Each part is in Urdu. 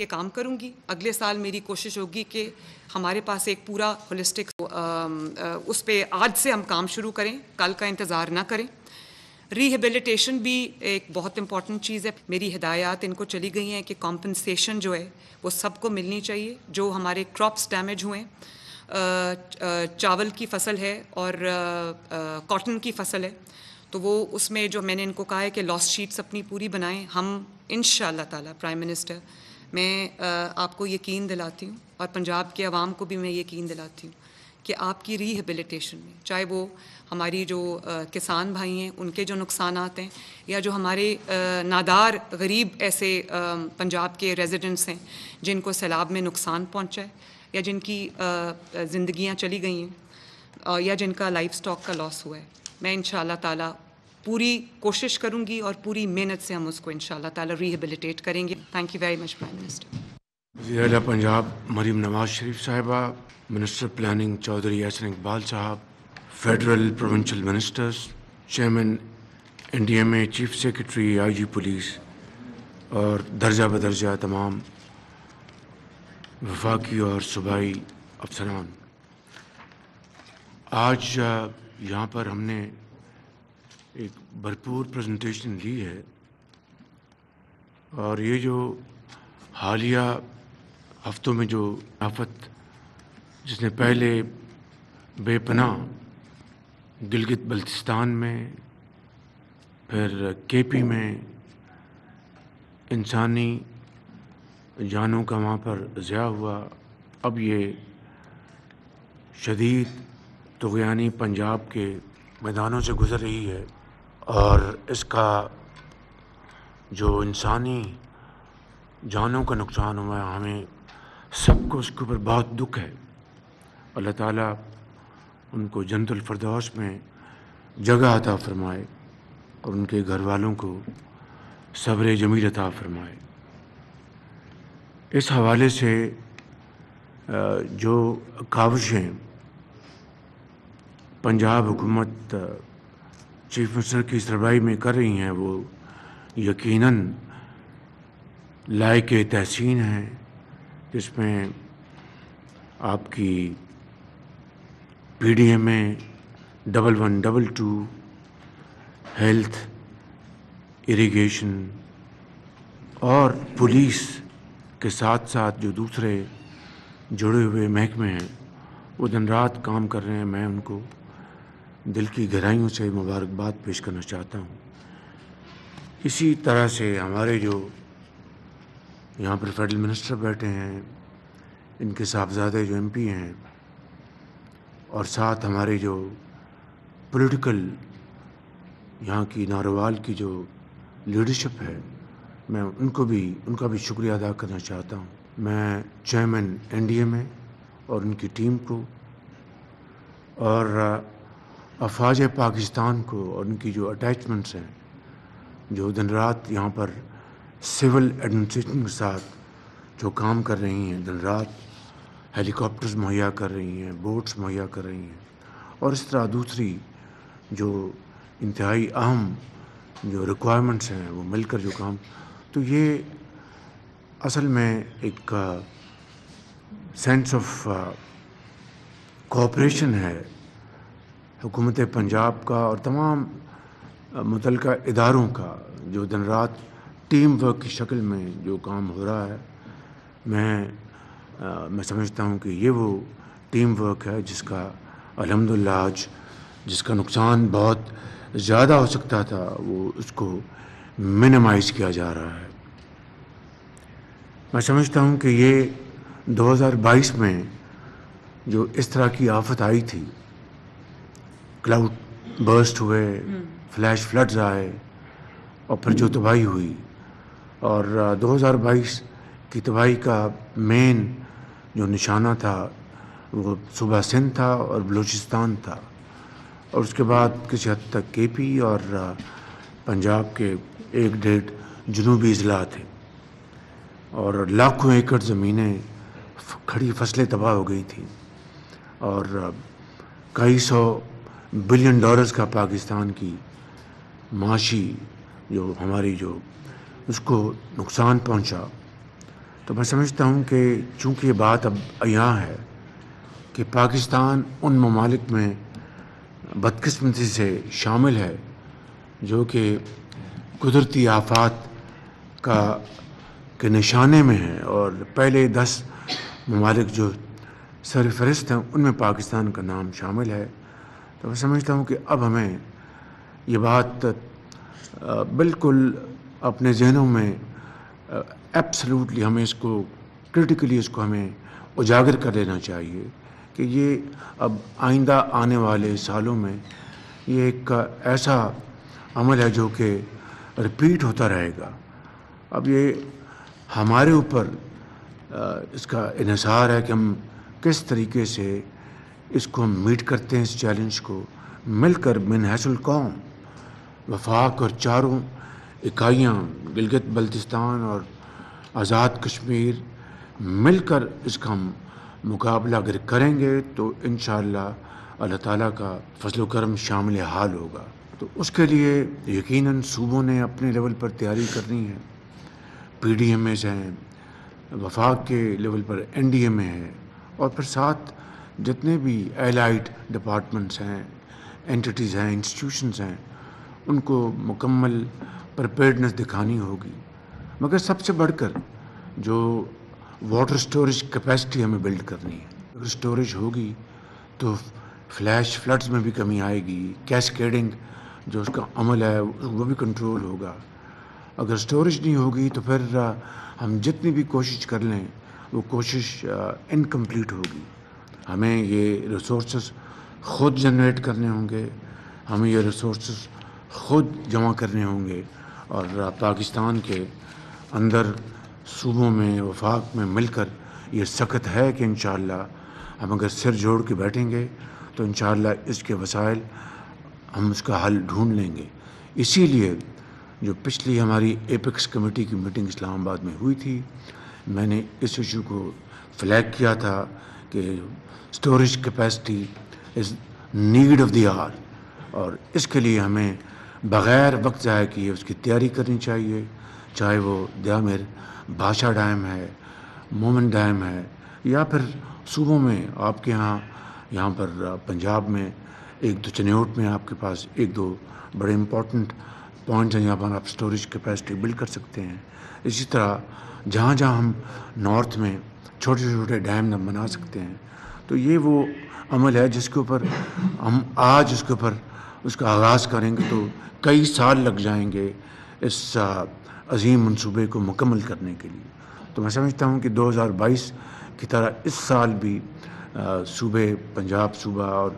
کہ کام کروں گی. اگلے سال میری کوشش ہوگی کہ ہمارے پاس ایک پورا ہولسٹک اس پہ آج سے ہم کام شروع کریں, کل کا انتظار نہ کریں. ریہیبلیٹیشن بھی ایک بہت امپورٹنٹ چیز ہے. میری ہدایات ان کو چلی گئی ہیں کہ کمپنسیشن جو ہے وہ سب کو ملنی چاہیے. جو ہمارے کراپس ڈیمیج ہوئے, چاول کی فصل ہے اور کاٹن کی فصل ہے, تو وہ اس میں جو میں نے ان کو کہا ہے کہ لاس شیٹس اپنی پوری بنائیں. ہم انشاءاللہ تعالی پرائم منسٹر, میں آپ کو یقین دلاتی ہوں اور پنجاب کے عوام کو بھی میں یقین دلاتی ہوں کہ آپ کی ریہیبلیٹیشن میں, چاہے وہ ہماری جو کسان بھائی ہیں ان کے جو نقصانات ہیں, یا جو ہمارے نادار غریب ایسے پنجاب کے ریزیڈنٹس ہیں جن کو سیلاب میں نقصان پہنچا ہے, یا جن کی زندگیاں چلی گئی ہیں, یا جن کا لائف سٹاک کا لاس ہوا ہے, میں انشاءاللہ تعالی پوری کوشش کروں گی اور پوری محنت سے ہم اس کو انشاءاللہ تعالی ریہیبلیٹیٹ کریں گے. Thank you very much prime minister. وزیر اعلیٰ پنجاب مریم نواز شریف صاحبہ, منسٹر پلاننگ چودھری احسن اقبال صاحب, federal provincial ministers, chairman N D M A, chief secretary, I G police اور درجہ بدرجہ تمام وفاقی اور صوبائی افسران. آج یہاں پر ہم نے ایک بھرپور پریزنٹیشن لی ہے, اور یہ جو حالیہ ہفتوں میں جو آفت جس نے پہلے بے پناہ گلگت بلتستان میں, پھر کے پی میں انسانی جانوں کا وہاں پر ضیاع ہوا, اب یہ شدید طغیانی پنجاب کے میدانوں سے گزر رہی ہے, اور اس کا جو انسانی جانوں کا نقصان ہوا ہے, ہمیں سب کو اس کے اوپر بہت دکھ ہے. اللہ تعالیٰ ان کو جنت الفردوس میں جگہ عطا فرمائے اور ان کے گھر والوں کو صبر جمیل عطا فرمائے. اس حوالے سے جو کاوشیں پنجاب حکومت چیف منسٹر کی سربراہی میں کر رہی ہیں وہ یقیناً لائق تحسین ہیں, جس میں آپ کی پی ڈی ایم اے 1122, ہیلتھ, اریگیشن اور پولیس کے ساتھ ساتھ جو دوسرے جڑے ہوئے محکمے ہیں وہ دن رات کام کر رہے ہیں. میں ان کو دل کی گہرائیوں سے مبارکباد پیش کرنا چاہتا ہوں. اسی طرح سے ہمارے جو یہاں پر فیڈرل منسٹر بیٹھے ہیں, ان کے صاحبزادے جو ایم پی ہیں, اور ساتھ ہمارے جو پولیٹیکل یہاں کی ناروال کی جو لیڈرشپ ہے, میں ان کا بھی شکریہ ادا کرنا چاہتا ہوں. میں چیئرمین این ڈی ایم اے اور ان کی ٹیم کو, اور افواج پاکستان کو اور ان کی جو اٹیچمنٹس ہیں, جو دن رات یہاں پر سول ایڈمنسٹریشن کے ساتھ جو کام کر رہی ہیں, دن رات ہیلی کاپٹرز مہیا کر رہی ہیں, بوٹس مہیا کر رہی ہیں, اور اس طرح دوسری جو انتہائی اہم جو ریکوائرمنٹس ہیں وہ مل کر جو کام, تو یہ اصل میں ایک سینس آف کوآپریشن ہے حکومت پنجاب کا اور تمام متعلقہ اداروں کا, جو دن رات ٹیم ورک کی شکل میں جو کام ہو رہا ہے. میں سمجھتا ہوں کہ یہ وہ ٹیم ورک ہے جس کا الحمدللہ آج جس کا نقصان بہت زیادہ ہو سکتا تھا, وہ اس کو منیمائز کیا جا رہا ہے. میں سمجھتا ہوں کہ یہ 2022 میں جو اس طرح کی آفت آئی تھی, کلاؤڈ برسٹ ہوئے, فلیش فلڈز آئے, اور پھر جو تباہی ہوئی, اور 2022 کی تباہی کا مین جو نشانہ تھا وہ صوبہ سندھ تھا اور بلوچستان تھا, اور اس کے بعد کسی حد تک کے پی اور پنجاب کے 1.5 جنوبی اضلاع تھے, اور لاکھوں ایکڑ زمینیں کھڑی فصلیں تباہ ہو گئی تھیں, اور کئی سو بلین ڈالرز کا پاکستان کی معاشی جو ہماری جو اس کو نقصان پہنچا. تو میں سمجھتا ہوں کہ چونکہ یہ بات اب عیاں ہے کہ پاکستان ان ممالک میں بدقسمتی سے شامل ہے جو کہ قدرتی آفات کے نشانے میں ہیں، اور پہلے 10 ممالک جو سر فہرست ہیں ان میں پاکستان کا نام شامل ہے. تو میں سمجھتا ہوں کہ اب ہمیں یہ بات بالکل اپنے ذہنوں میں ایبسلیوٹلی ہمیں اس کو کرٹیکلی اس کو ہمیں اجاگر کر لینا چاہیے کہ یہ اب آئندہ آنے والے سالوں میں یہ ایک ایسا عمل ہے جو کہ رپیٹ ہوتا رہے گا. اب یہ ہمارے اوپر اس کا انحصار ہے کہ ہم کس طریقے سے اس کو میٹ کرتے ہیں، اس چیلنج کو مل کر من حیث القوم وفاق اور چاروں اکائیاں گلگت بلتستان اور آزاد کشمیر مل کر اس کا ہم مقابلہ اگر کریں گے تو انشاءاللہ اللہ تعالیٰ کا فضل و کرم شامل حال ہوگا. تو اس کے لیے یقیناً صوبوں نے اپنے لیول پر تیاری کرنی ہے. پی ڈی ایم ایز ہیں، وفاق کے لیول پر این ڈی ایم اے ہے، اور پھر ساتھ جتنے بھی ایلائڈ ڈپارٹمنٹس ہیں، اینٹیٹیز ہیں، انسٹیٹیوشنز ہیں، ان کو مکمل پریپیئرڈنس دکھانی ہوگی. مگر سب سے بڑھ کر جو واٹر سٹوریج کیپیسٹی ہمیں بلڈ کرنی ہے. اگر سٹوریج ہوگی تو فلیش فلڈز میں بھی کمی آئے گی، کیسکیڈنگ جو اس کا عمل ہے وہ بھی کنٹرول ہوگا. اگر سٹوریج نہیں ہوگی تو پھر ہم جتنی بھی کوشش کر لیں وہ کوشش انکمپلیٹ ہوگی. ہمیں یہ ریسورسز خود جنریٹ کرنے ہوں گے، ہمیں یہ ریسورسز خود جمع کرنے ہوں گے، اور پاکستان کے اندر صوبوں میں وفاق میں مل کر یہ سخت ہے کہ انشاءاللہ ہم اگر سر جوڑ کے بیٹھیں گے تو انشاءاللہ اس کے وسائل ہم اس کا حل ڈھونڈ لیں گے. اسی لیے جو پچھلی ہماری ایپیکس کمیٹی کی میٹنگ اسلام آباد میں ہوئی تھی، میں نے اس ایشو کو فلیگ کیا تھا کہ storage capacity is need of the hour, اور اس کے لیے ہمیں بغیر وقت ضائع کیے اس کی تیاری کرنی چاہیے. چاہے وہ دیامر بادشاہ ڈیم ہے، مومن ڈیم ہے، یا پھر صوبوں میں آپ کے یہاں پر پنجاب میں ایک دو چنیوٹ میں آپ کے پاس ایک دو بڑے امپورٹنٹ پوائنٹس ہیں جہاں پر آپ سٹوریج کیپیسٹی بلڈ کر سکتے ہیں. اسی طرح جہاں جہاں ہم نارتھ میں چھوٹے چھوٹے ڈیم بنا سکتے ہیں. تو یہ وہ عمل ہے جس کے اوپر ہم آج اس کے اوپر اس کا آغاز کریں گے تو کئی سال لگ جائیں گے اس عظیم منصوبے کو مکمل کرنے کے لیے. تو میں سمجھتا ہوں کہ 2022 کی طرح اس سال بھی صوبے پنجاب صوبہ اور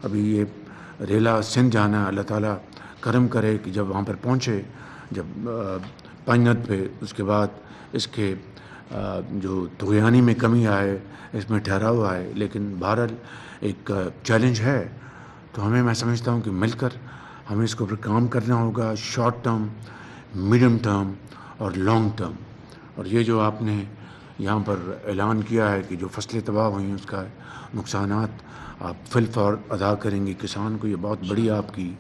ابھی یہ ریلا سندھ جانا ہے، اللہ تعالیٰ کرم کرے کہ جب وہاں پر پہنچے، جب پنجت پہ اس کے بعد اس کے جو طغیانی میں کمی آئے، اس میں ٹھہراؤ آئے، لیکن بہرحال ایک چیلنج ہے. تو ہمیں میں سمجھتا ہوں کہ مل کر ہمیں اس کے اوپر کام کرنا ہوگا، شارٹ ٹرم، میڈیم ٹرم اور لانگ ٹرم. اور یہ جو آپ نے یہاں پر اعلان کیا ہے کہ جو فصلیں تباہ ہوئی ہیں اس کا نقصانات آپ فی الفور ادا کریں گے کسان کو، یہ بہت بڑی آپ کی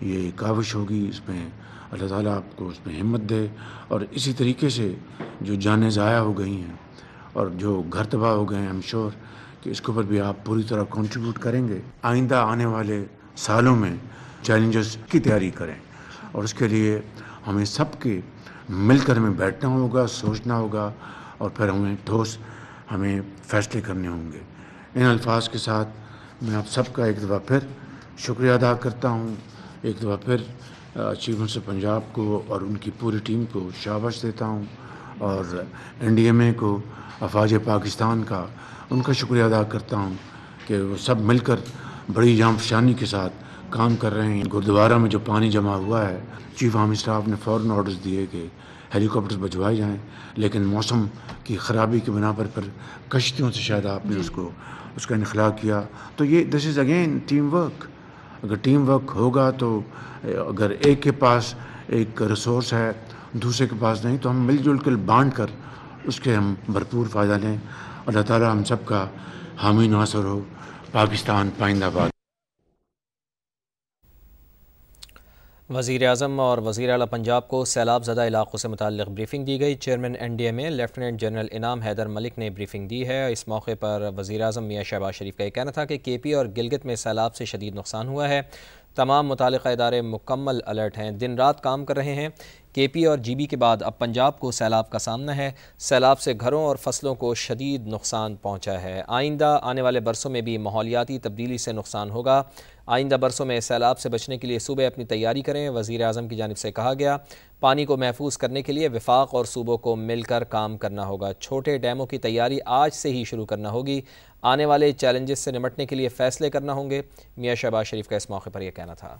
یہ کاوش ہوگی. اس میں اللہ تعالیٰ آپ کو اس میں ہمت دے. اور اسی طریقے سے جو جانیں ضائع ہو گئی ہیں اور جو گھر تباہ ہو گئے ہیں، ایم شور کہ اس کے اوپر بھی آپ پوری طرح کنٹریبیوٹ کریں گے. آئندہ آنے والے سالوں میں چیلنجز کی تیاری کریں، اور اس کے لیے ہمیں سب کے مل کر ہمیں بیٹھنا ہوگا، سوچنا ہوگا، اور پھر ہمیں فیصلے کرنے ہوں گے. ان الفاظ کے ساتھ میں آپ سب کا ایک دفعہ پھر شکریہ ادا کرتا ہوں. ایک دفعہ پھر چیف منسٹر پنجاب کو اور ان کی پوری ٹیم کو شاباش دیتا ہوں، اور این ڈی ایم اے کو، افواج پاکستان کا ان کا شکریہ ادا کرتا ہوں کہ وہ سب مل کر بڑی جام فشانی کے ساتھ کام کر رہے ہیں. گردوارہ میں جو پانی جمع ہوا ہے، چیف آرمی اسٹاف نے فوراً آرڈرز دیے کہ ہیلی کاپٹرز بھجوائے جائیں، لیکن موسم کی خرابی کی بنا پر پھر کشتیوں سے شاید آپ نے اس کا انخلا کیا. تو یہ دس از اگین ٹیم ورک. اگر ٹیم ورک ہوگا تو اگر ایک کے پاس ایک ریسورس ہے دوسرے کے پاس نہیں، تو ہم مل جل کر بانٹ کر اس کے ہم بھرپور فائدہ لیں. اللہ تعالیٰ ہم سب کا حامی ناصر ہو. پاکستان پائندہ باد. وزیر اعظم اور وزیر اعلیٰ پنجاب کو سیلاب زدہ علاقوں سے متعلق بریفنگ دی گئی۔ چیئرمین NDA میں لیفٹیننٹ جنرل انعام حیدر ملک نے بریفنگ دی ہے۔ اس موقع پر وزیر اعظم میاں شہباز شریف کا یہ کہنا تھا کہ KP اور گلگت میں سیلاب سے شدید نقصان ہوا ہے، تمام متعلقہ ادارے مکمل الرٹ ہیں، دن رات کام کر رہے ہیں۔ KP اور GB کے بعد اب پنجاب کو سیلاب کا سامنا ہے، سیلاب سے گھروں اور فصلوں کو شدید نقصان پہنچا ہے۔ آئندہ آنے والے برسوں میں بھی ماحولیاتی تبدیلی سے نقصان ہوگا، آئندہ برسوں میں سیلاب سے بچنے کے لیے صوبے اپنی تیاری کریں۔ وزیر اعظم کی جانب سے کہا گیا، پانی کو محفوظ کرنے کے لیے وفاق اور صوبوں کو مل کر کام کرنا ہوگا، چھوٹے ڈیموں کی تیاری آج سے ہی شروع کرنا ہوگی، آنے والے چیلنجز سے نمٹنے کے لیے فیصلے کرنا ہوں گے۔ میاں شہباز شریف کا اس موقع پر یہ کہنا تھا۔